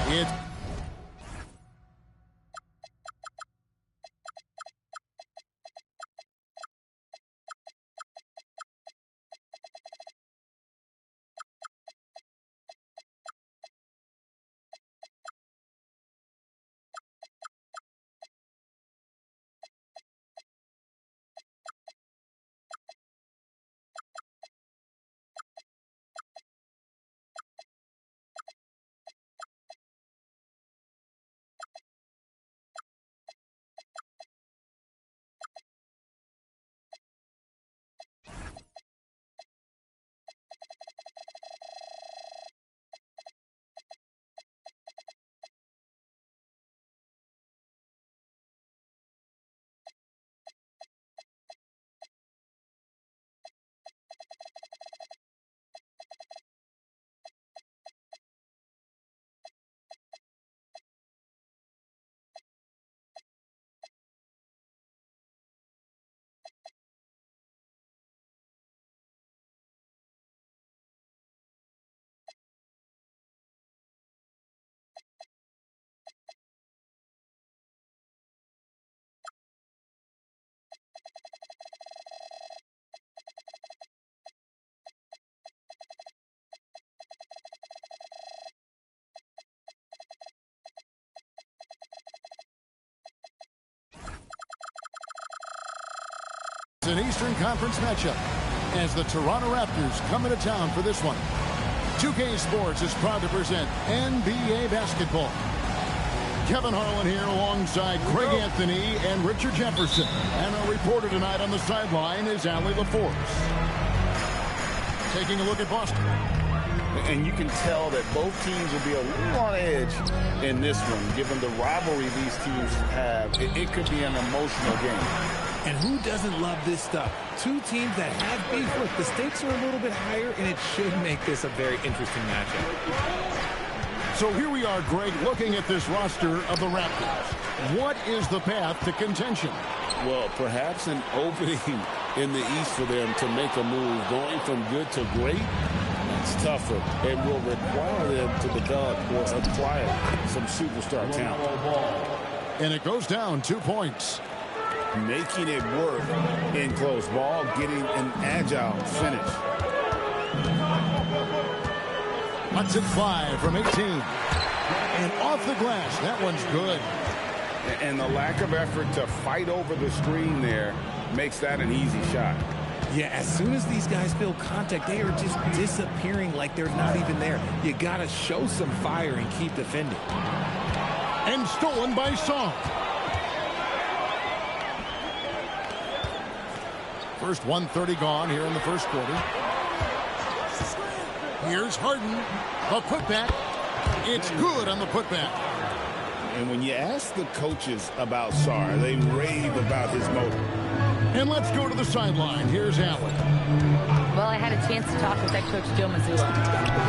It's an Eastern Conference matchup as the Toronto Raptors come into town for this one. 2K Sports is proud to present NBA basketball. Kevin Harlan here alongside Craig Anthony and Richard Jefferson. And our reporter tonight on the sideline is Allie LaForce. Taking a look at Boston. And you can tell that both teams will be a little on edge in this one. Given the rivalry these teams have, it could be an emotional game. And who doesn't love this stuff? Two teams that have beef. Look, the stakes are a little bit higher, and it should make this a very interesting matchup. So here we are, Greg, looking at this roster of the Raptors. What is the path to contention? Well, perhaps an opening in the East for them to make a move. Going from good to great, it's tougher. It will require them to develop or acquire some superstar talent. And it goes down 2 points. Making it work in close ball, getting an agile finish. Hudson 5 from 18. And off the glass. That one's good. And the lack of effort to fight over the screen there makes that an easy shot. Yeah, as soon as these guys feel contact, they are just disappearing like they're not even there. You got to show some fire and keep defending. And stolen by Song. First 1:30 gone here in the first quarter. Here's Harden. A putback. It's good on the putback. And when you ask the coaches about Sarr, they rave about his motor. And let's go to the sideline. Here's Allen. Well, I had a chance to talk with head coach Joe Mazzulla.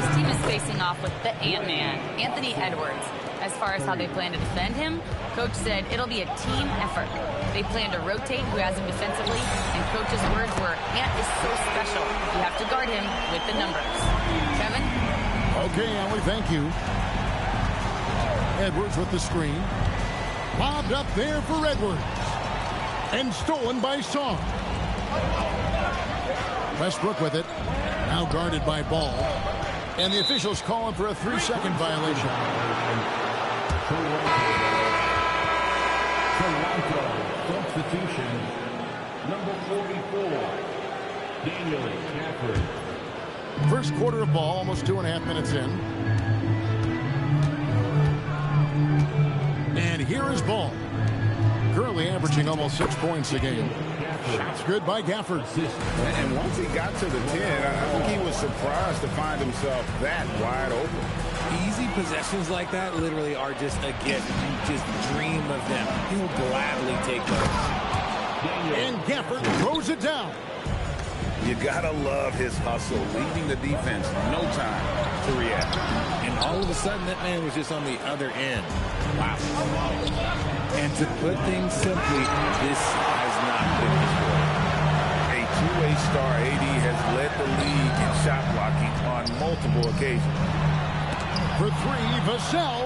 His team is facing off with the Ant-Man, Anthony Edwards. As far as how they plan to defend him, coach said it'll be a team effort. They plan to rotate who has him defensively, and coach's words were, Ant is so special. You have to guard him with the numbers. Kevin? Okay, Allie, thank you. Edwards with the screen. Bobbed up there for Edwards. And stolen by Song. Westbrook with it. Now guarded by Ball. And the officials calling for a 3-second violation. Substitution, number 44, Daniel Gafford. First quarter of ball, almost 2.5 minutes in. And here is Ball. Currently averaging almost 6 points a game. Shots good by Gafford. And once he got to the 10, I think he was surprised to find himself that wide open. Easy possessions like that literally are just a gift. You just dream of them. He'll gladly take those. And Gafford throws it down. You gotta love his hustle, leaving the defense no time to react. And all of a sudden, that man was just on the other end. Wow. And to put things simply, this has not been his work. A two-way star AD has led the league in shot blocking on multiple occasions. For three, Vassell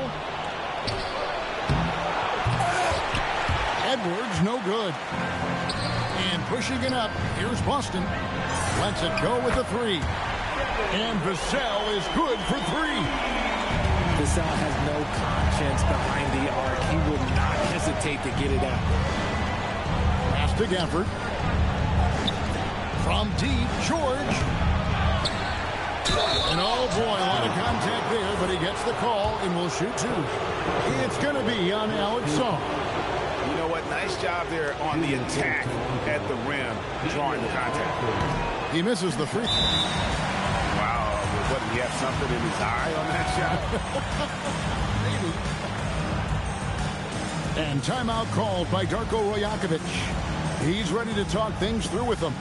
Edwards, no good. And pushing it up, here's Boston. Lets it go with a three. And Vassell is good for three. Vassell has no conscience behind the arc. He would not hesitate to get it up. Pass to Gafford. From deep, George. And oh boy, a lot of contact there, but he gets the call and will shoot two. It's going to be on Alex Song. You know what? Nice job there on the attack at the rim, drawing the contact. He misses the free throw. Wow, what, did he have something in his eye on that shot? And timeout called by Darko Rajakovic. He's ready to talk things through with them.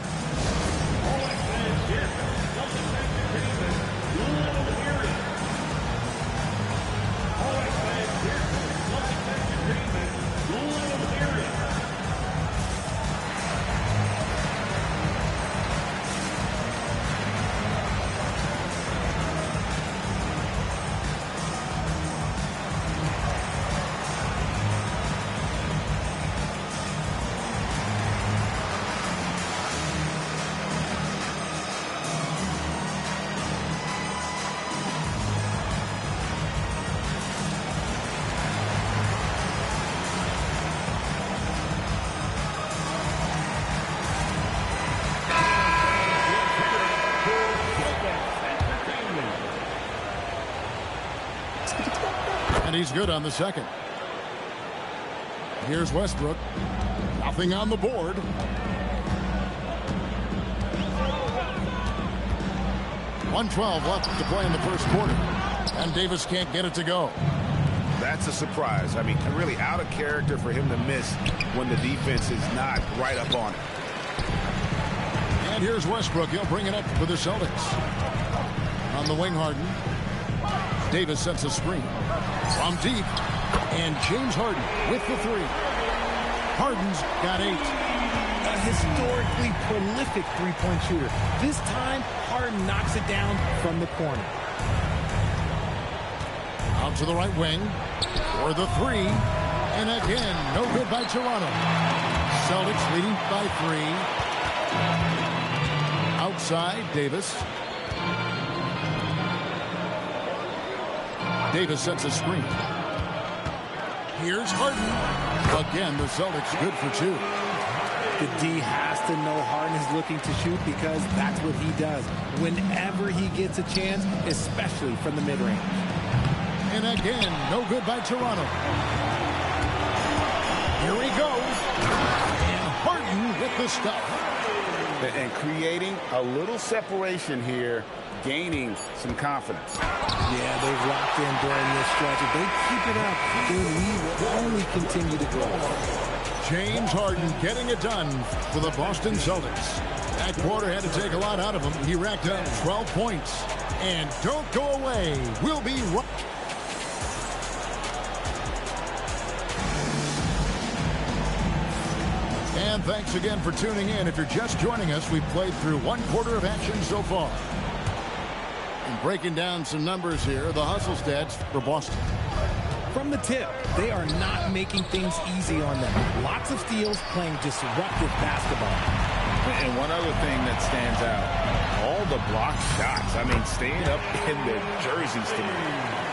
And he's good on the second. Here's Westbrook. Nothing on the board. .112 left to play in the first quarter. And Davis can't get it to go. That's a surprise. I mean, really out of character for him to miss when the defense is not right up on it. And here's Westbrook. He'll bring it up for the Celtics. On the wing, Harden. Davis sets a screen. From deep. And James Harden with the three. Harden's got 8. A historically prolific three-point shooter. This time, Harden knocks it down from the corner. Out to the right wing for the three. And again, no good by Toronto. Celtics leading by 3. Outside, Davis. Davis sets a screen. Here's Harden. Again, the Celtics good for 2. The D has to know Harden is looking to shoot because that's what he does whenever he gets a chance, especially from the mid-range. And again, no good by Toronto. Here he goes. And Harden with the stuff. And creating a little separation here, gaining some confidence. Yeah, they've locked in during this stretch. If they keep it up, their lead will only continue to grow. James Harden getting it done for the Boston Celtics. That quarter had to take a lot out of him. He racked up 12 points. And don't go away. We'll be right. And thanks again for tuning in. If you're just joining us, we've played through 1 quarter of action so far. And breaking down some numbers here, the hustle stats for Boston. From the tip, they are not making things easy on them. Lots of steals, playing disruptive basketball. And one other thing that stands out, all the block shots. I mean, staying up in their jerseys tonight.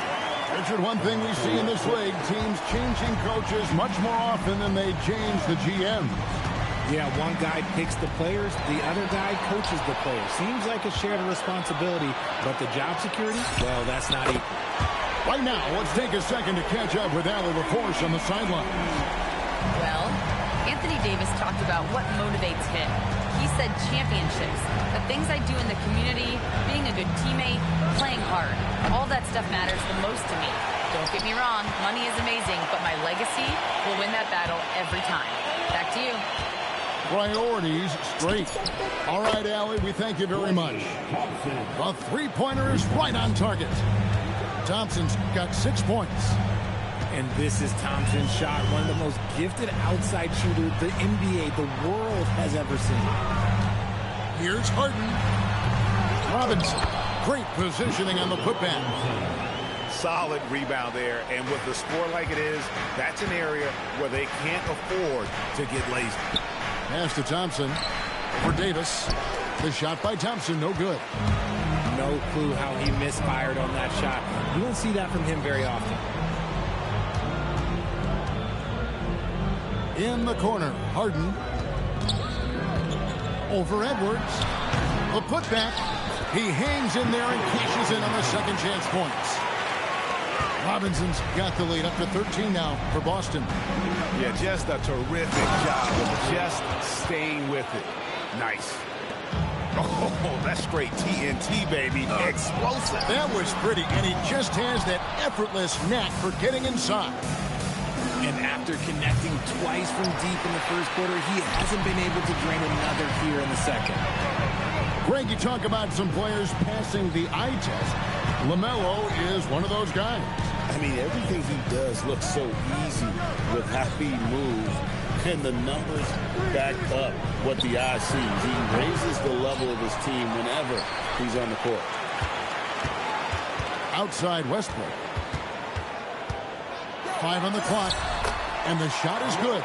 Richard, one thing we see in this league, teams changing coaches much more often than they change the GM. Yeah, one guy picks the players, the other guy coaches the players. Seems like a shared responsibility, but the job security, well, that's not equal. Right now, let's take a second to catch up with Allie LaForce on the sideline. Well, Anthony Davis talked about what motivates him. He said championships, the things I do in the community, being a good teammate, playing hard. All that stuff matters the most to me. Don't get me wrong, money is amazing, but my legacy will win that battle every time. Back to you. Priorities straight. All right, Allie, we thank you very much. The three-pointer is right on target. Thompson's got 6 points. And this is Thompson's shot, one of the most gifted outside shooters the NBA, the world has ever seen. Here's Harden. Robinson. Great positioning on the putback. solid rebound there. And with the score like it is, that's an area where they can't afford to get lazy. Pass to Thompson for Davis. The shot by Thompson, no good. No clue how he misfired on that shot. You don't see that from him very often. In the corner, Harden. Over Edwards. The putback. He hangs in there and cashes in on the second chance points. Robinson's got the lead up to 13 now for Boston. Yeah, just a terrific job of just staying with it. Nice. Oh, that's straight TNT, baby. Explosive. That was pretty, and he just has that effortless knack for getting inside. And after connecting twice from deep in the first quarter, he hasn't been able to drain another here in the second. Greg, you talk about some players passing the eye test. LaMelo is one of those guys. I mean, everything he does looks so easy with how he moves. And the numbers back up what the eye sees. He raises the level of his team whenever he's on the court. Outside Westbrook. 5 on the clock. And the shot is good.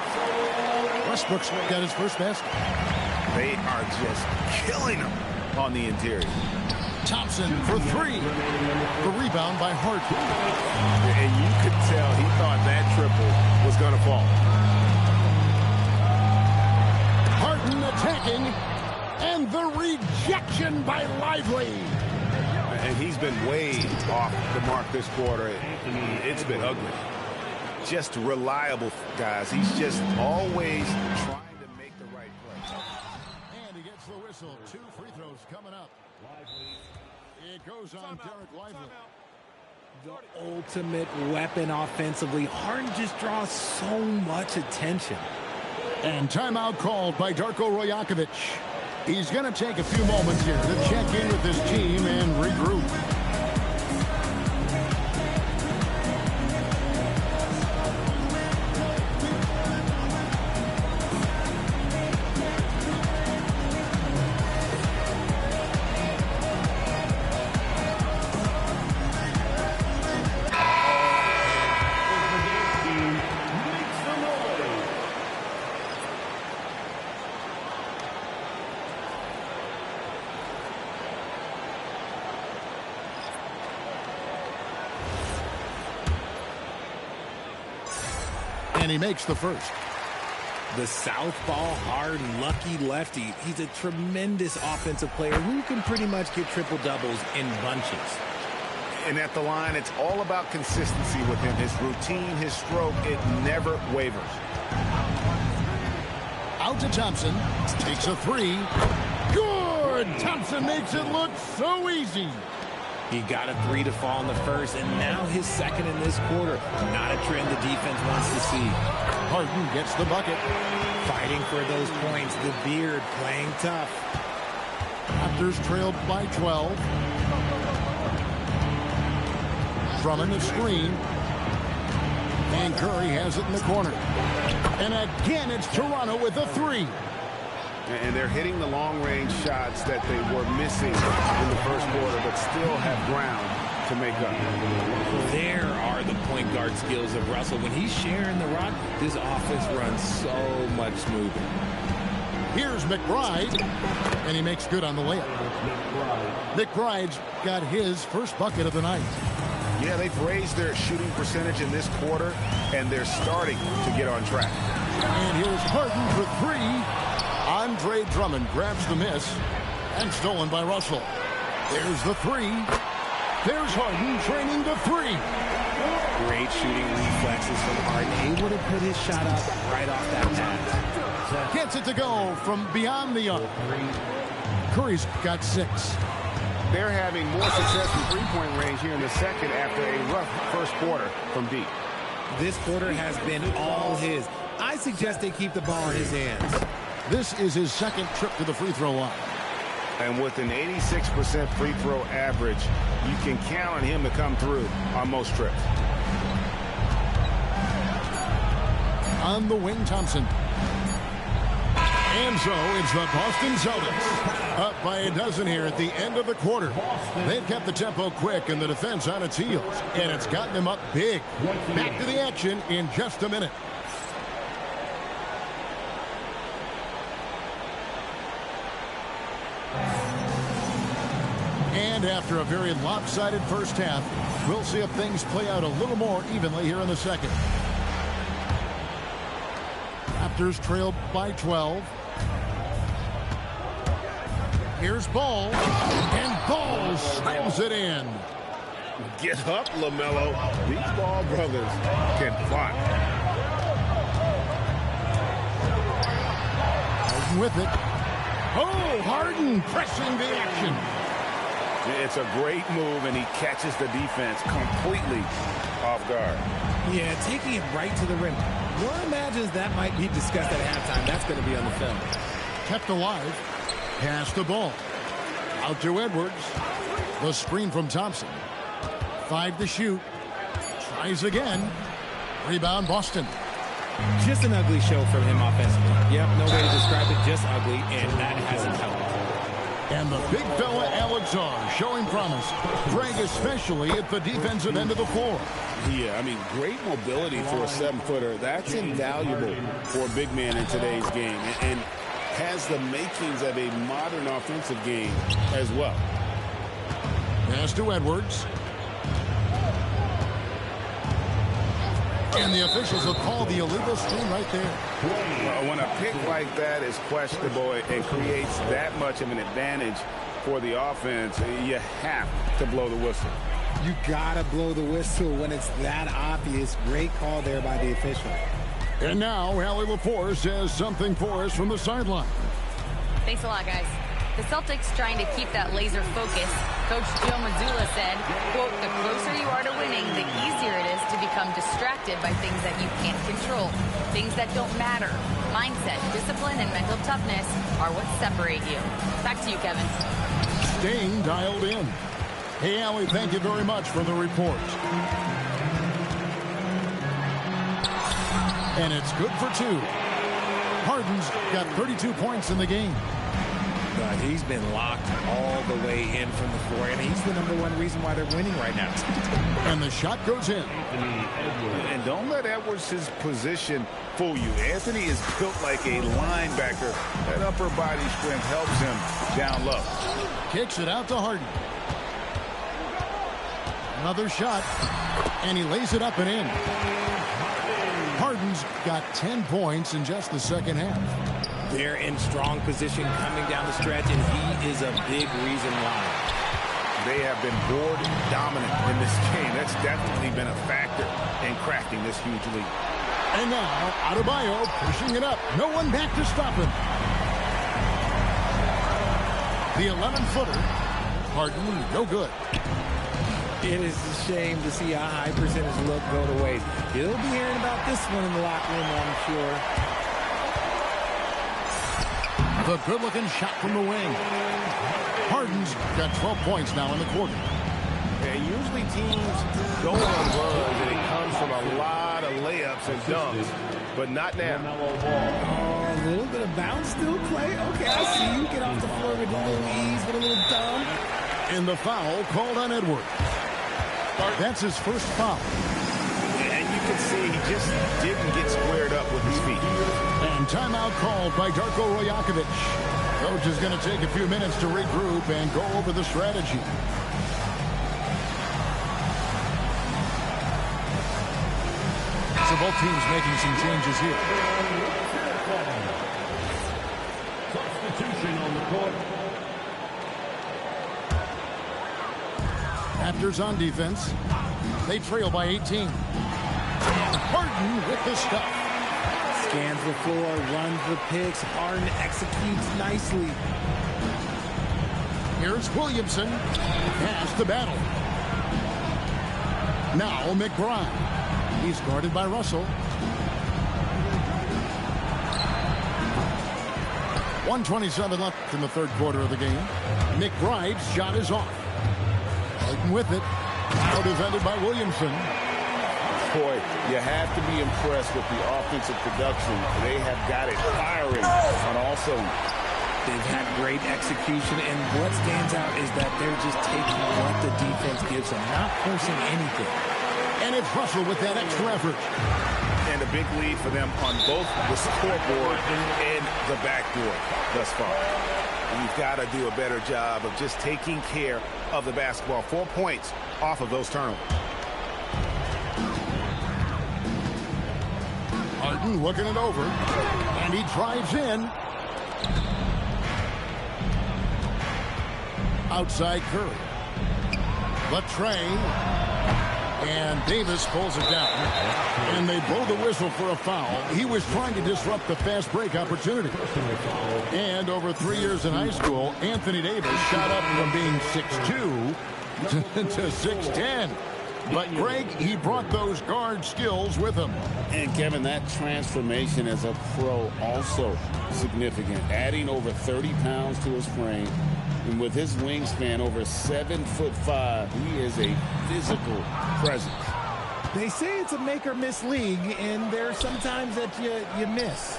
Westbrook's got his first basket. They are just killing him on the interior. Thompson for 3. The rebound by Harden. And you could tell he thought that triple was going to fall. Harden attacking. And the rejection by Lively. And he's been way off the mark this quarter. It's been ugly. Just reliable, guys. He's just always trying to make the right play. And he gets the whistle. 2 free throws coming up. It goes on Derek Lively. The ultimate weapon offensively. Harden just draws so much attention. And timeout called by Darko Rajakovic. He's going to take a few moments here to check in with his team and regroup. And he makes the first. The southpaw, hard, lucky lefty. He's a tremendous offensive player who can pretty much get triple-doubles in bunches. And at the line, it's all about consistency with him. His routine, his stroke, it never wavers. Out to Thompson. Takes a 3. Good! Thompson makes it look so easy. He got a 3 to fall in the first, and now his second in this quarter. Not a trend the defense wants to see. Harden gets the bucket. Fighting for those points. The Beard playing tough. Raptors trailed by 12. Drummond the screen. And Curry has it in the corner. And again, it's Toronto with a 3. And they're hitting the long-range shots that they were missing in the first quarter, but still have ground to make up. There are the point guard skills of Russell. When he's sharing the rock, this offense runs so much smoother. Here's McBride, and he makes good on the layup. McBride's got his first bucket of the night. Yeah, they've raised their shooting percentage in this quarter, and they're starting to get on track. And here's Harden for 3. Andre Drummond grabs the miss and stolen by Russell. There's the 3. There's Harden training the 3. Great shooting reflexes from Harden. Able to put his shot up right off that pass. Gets it to go from beyond the arc. Curry's got 6. They're having more success from three-point range here in the second after a rough first quarter from deep. This quarter has been all his. I suggest they keep the ball in his hands. This is his second trip to the free throw line. And with an 86% free throw average, you can count on him to come through on most trips. On the wing, Thompson. And so it's the Boston Celtics up by a dozen here at the end of the quarter. They've kept the tempo quick and the defense on its heels, and it's gotten them up big. Back to the action in just a minute. And after a very lopsided first half, we'll see if things play out a little more evenly here in the second. Raptors trail by 12. Here's Ball, and Ball slams it in. Get up, LaMelo. These Ball brothers can fly. Harden with it. Oh, Harden pressing the action. It's a great move, and he catches the defense completely off guard. Yeah, taking it right to the rim. One imagines that might be discussed at halftime. That's going to be on the film. Kept alive. Pass the ball. Out to Edwards. The screen from Thompson. 5 to shoot. Tries again. Rebound Boston. Just an ugly show from him offensively. Yep, no way to describe it, just ugly, and that hasn't helped. And the big fella Alex R showing promise. Greg especially at the defensive end of the floor. Yeah, I mean, great mobility for a 7-footer. That's invaluable for a big man in today's game. And has the makings of a modern offensive game as well. Pass to Edwards. And the officials have called the illegal screen right there. When a pick like that is questionable and creates that much of an advantage for the offense, you have to blow the whistle. You gotta blow the whistle when it's that obvious. Great call there by the official. And now, Allie LaForce says something for us from the sideline. Thanks a lot, guys. The Celtics trying to keep that laser focus. Coach Joe Mazzulla said, quote, the closer you are to winning, the easier it is to become distracted by things that you can't control, things that don't matter. Mindset, discipline, and mental toughness are what separate you. Back to you, Kevin. Staying dialed in. Hey, Allie, thank you very much for the report. And it's good for 2. Harden's got 32 points in the game. But he's been locked all the way in from the floor, and he's the #1 reason why they're winning right now. And the shot goes in. And don't let Edwards' position fool you. Anthony is built like a linebacker. That upper body strength helps him down low. Kicks it out to Harden. Another shot, and he lays it up and in. Harden's got 10 points in just the second half. They're in strong position coming down the stretch, and he is a big reason why. They have been board dominant in this game. That's definitely been a factor in cracking this huge lead. And now, Adebayo pushing it up. No one back to stop him. The 11-footer. Harden, no good. It is a shame to see a high percentage look go to waste. He'll be hearing about this one in the locker room, I'm sure. The good-looking shot from the wing. Harden's got 12 points now in the quarter. And usually teams go on runs, and it comes from a lot of layups and dunks, but not now. Oh, a little bit of bounce still, Clay. Okay, I see you get off the floor with a little ease, with a little dumb. And the foul called on Edwards. That's his first foul. And you can see he just didn't get squared up with his feet. And timeout called by Darko Rajakovic. Coach is going to take a few minutes to regroup and go over the strategy. So both teams making some changes here. Substitution on the court. Raptors on defense. They trail by 18. And Harden with the stuff. Scans the floor, runs the picks. Harden executes nicely. Here's Williamson. Pass to Battle. Now McBride. He's guarded by Russell. 1:27 left in the third quarter of the game. McBride's shot is off. Harden with it. Now defended by Williamson. Boy, you have to be impressed with the offensive production. They have got it firing on all cylinders. They've had great execution, and what stands out is that they're just taking what the defense gives them, not forcing anything. And it's Russell with that extra effort. And a big lead for them on both the scoreboard and the backboard thus far. You've got to do a better job of just taking care of the basketball. 4 points off of those turnovers. Harden looking it over, and he drives in. Outside Curry. Latrey. And Davis pulls it down. And they blow the whistle for a foul. He was trying to disrupt the fast break opportunity. And over 3 years in high school, Anthony Davis shot up from being 6'2" to 6'10". But, Greg, he brought those guard skills with him. And, Kevin, that transformation as a pro also significant. Adding over 30 pounds to his frame. And with his wingspan over 7'5", he is a physical presence. They say it's a make-or-miss league, and there are some times that you miss.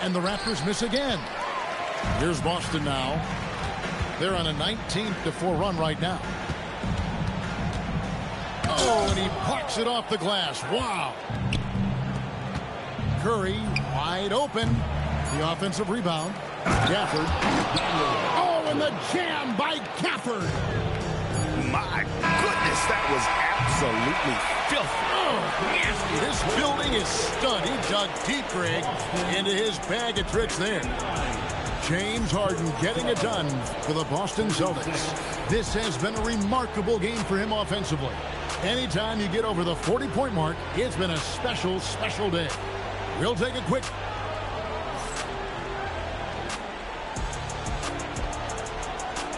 And the Raptors miss again. Here's Boston now. They're on a 19-4 run right now. Oh, and he plucks it off the glass. Wow. Curry wide open. The offensive rebound. Gafford. Oh, and the jam by Gafford. My goodness, that was absolutely filthy. Oh, nasty. This building is stunned. He dug deep, Greg, into his bag of tricks there. James Harden getting it done for the Boston Celtics. This has been a remarkable game for him offensively. Anytime you get over the 40-point mark, it's been a special, special day. We'll take a quick...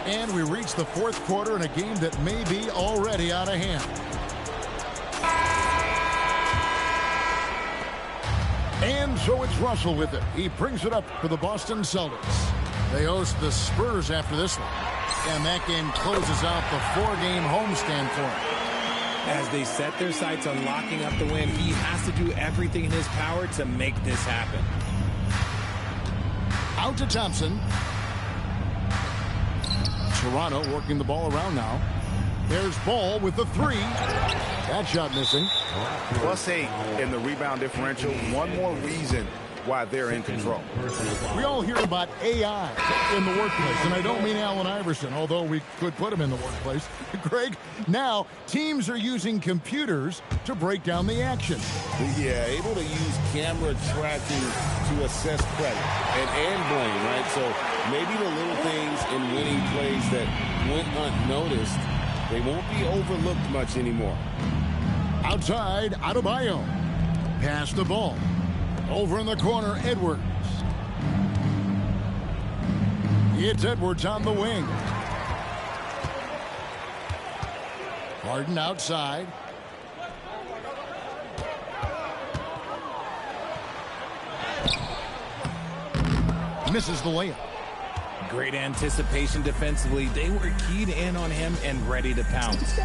And we reach the fourth quarter in a game that may be already out of hand. And so it's Russell with it. He brings it up for the Boston Celtics. They host the Spurs after this one. And that game closes out the 4-game homestand for him. As they set their sights on locking up the win, he has to do everything in his power to make this happen. Out to Thompson. Toronto working the ball around now. There's Ball with the three. That shot missing. +8 in the rebound differential. One more reason why they're in control. We all hear about AI in the workplace, and I don't mean Allen Iverson, although we could put him in the workplace. Greg, now teams are using computers to break down the action. Yeah, able to use camera tracking to assess credit and blame, right? So maybe the little things in winning plays that went unnoticed, they won't be overlooked much anymore. Outside, Adebayo. Pass the ball. Over in the corner, Edwards. It's Edwards on the wing. Harden outside. Misses the layup. Great anticipation defensively. They were keyed in on him and ready to pounce.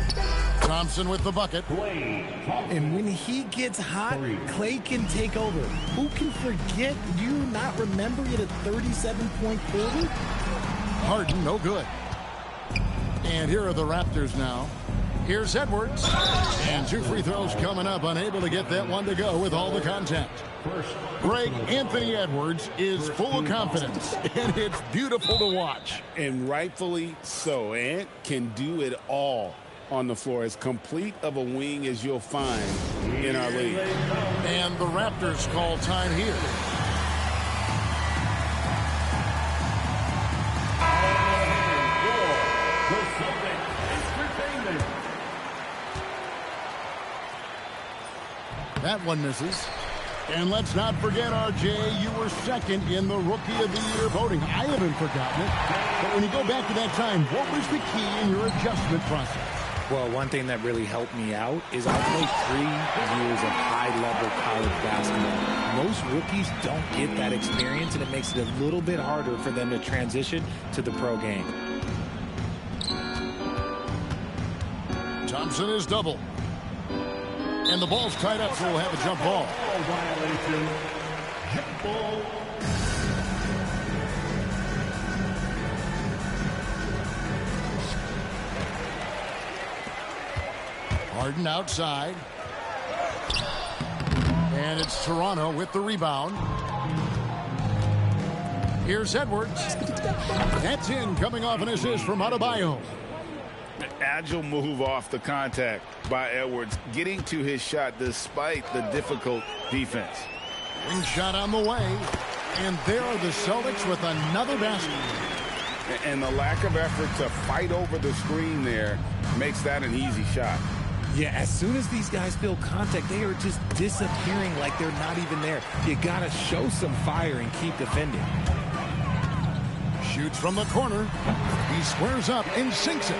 Thompson with the bucket. And when he gets hot, Clay can take over. Who can forget? Do you not remember it at 37-point quarter? Harden, no good. And here are the Raptors now. Here's Edwards. And 2 free throws coming up. Unable to get that one to go with all the contact. Greg, Anthony Edwards is full of confidence, and it's beautiful to watch. And rightfully so. Ant can do it all on the floor. As complete of a wing as you'll find in our league. And the Raptors call time here. That one misses. And let's not forget, RJ, you were second in the Rookie of the Year voting. I haven't forgotten it. But when you go back to that time, what was the key in your adjustment process? Well, one thing that really helped me out is I played 3 years of high-level college basketball. Most rookies don't get that experience, and it makes it a little bit harder for them to transition to the pro game. Thompson is double. And the ball's tied up, so we'll have a jump ball. Violation. Jump ball. Harden outside. And it's Toronto with the rebound. Here's Edwards. That's in, coming off an assist from Adebayo. Agile move off the contact by Edwards, getting to his shot despite the difficult defense. Ring shot on the way. And there are the Celtics with another basket. And the lack of effort to fight over the screen there makes that an easy shot. Yeah, as soon as these guys feel contact, they are just disappearing like they're not even there. You got to show some fire and keep defending. Shoots from the corner. He squares up and sinks it.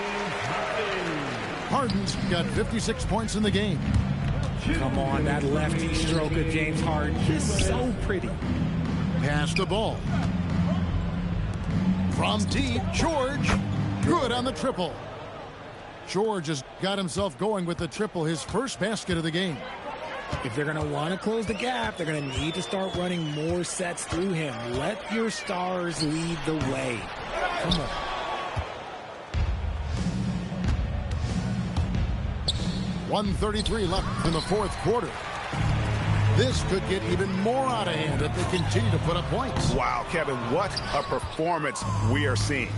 Harden's got 56 points in the game. Come on, that lefty stroke of James Harden is so pretty. Pass the ball. From deep, George. Good on the triple. George has got himself going with the triple, his first basket of the game. If they're going to want to close the gap, they're going to need to start running more sets through him. Let your stars lead the way. Come on. .133 left in the fourth quarter. This could get even more out of hand if they continue to put up points. Wow, Kevin, what a performance we are seeing.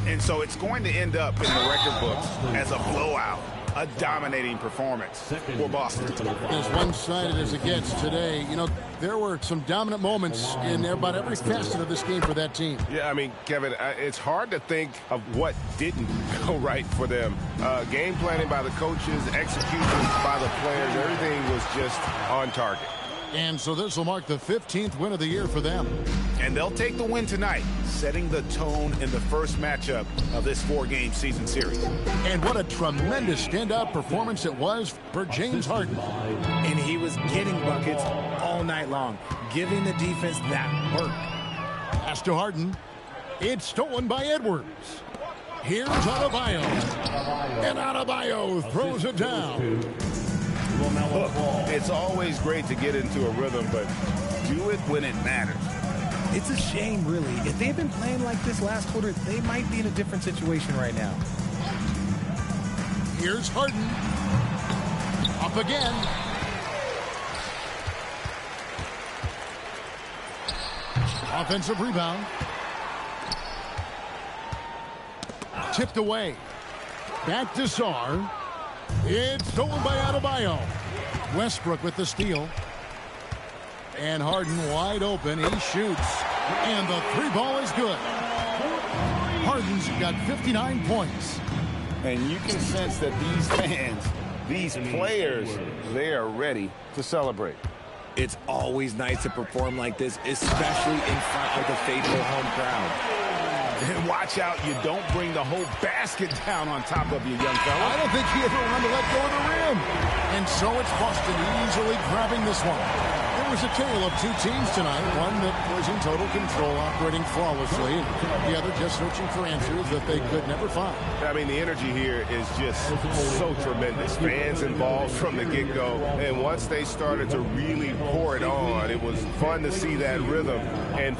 And so it's going to end up in the record books as a blowout, a dominating performance for Boston. As one-sided as it gets today, you know, there were some dominant moments in about every facet of this game for that team. Yeah, I mean, Kevin, it's hard to think of what didn't go right for them. Game planning by the coaches, execution by the players, everything was just on target. And so this will mark the 15th win of the year for them. And they'll take the win tonight, setting the tone in the first matchup of this four-game season series. And what a tremendous standout performance it was for James Harden. And he was getting buckets all night long, giving the defense that work. Pass to Harden. It's stolen by Edwards. Here's Adebayo. And Adebayo throws it down. Look, it's always great to get into a rhythm, but do it when it matters. It's a shame, really. If they had been playing like this last quarter, they might be in a different situation right now. Here's Harden. Up again. Offensive rebound. Tipped away. Back to Sarr. It's stolen by Adebayo. Westbrook with the steal. And Harden wide open. He shoots. And the three ball is good. Harden's got 59 points. And you can sense that these fans, these players, they are ready to celebrate. It's always nice to perform like this, especially in front of the faithful home crowd. And watch out, you don't bring the whole basket down on top of you, young fella. I don't think he ever wanted to let go of the rim. And so it's Boston easily grabbing this one. It was a tale of two teams tonight. One that was in total control, operating flawlessly. The other just searching for answers that they could never find. I mean, the energy here is just so tremendous. Fans involved from the get-go. And once they started to really pour it on, it was fun to see that rhythm. And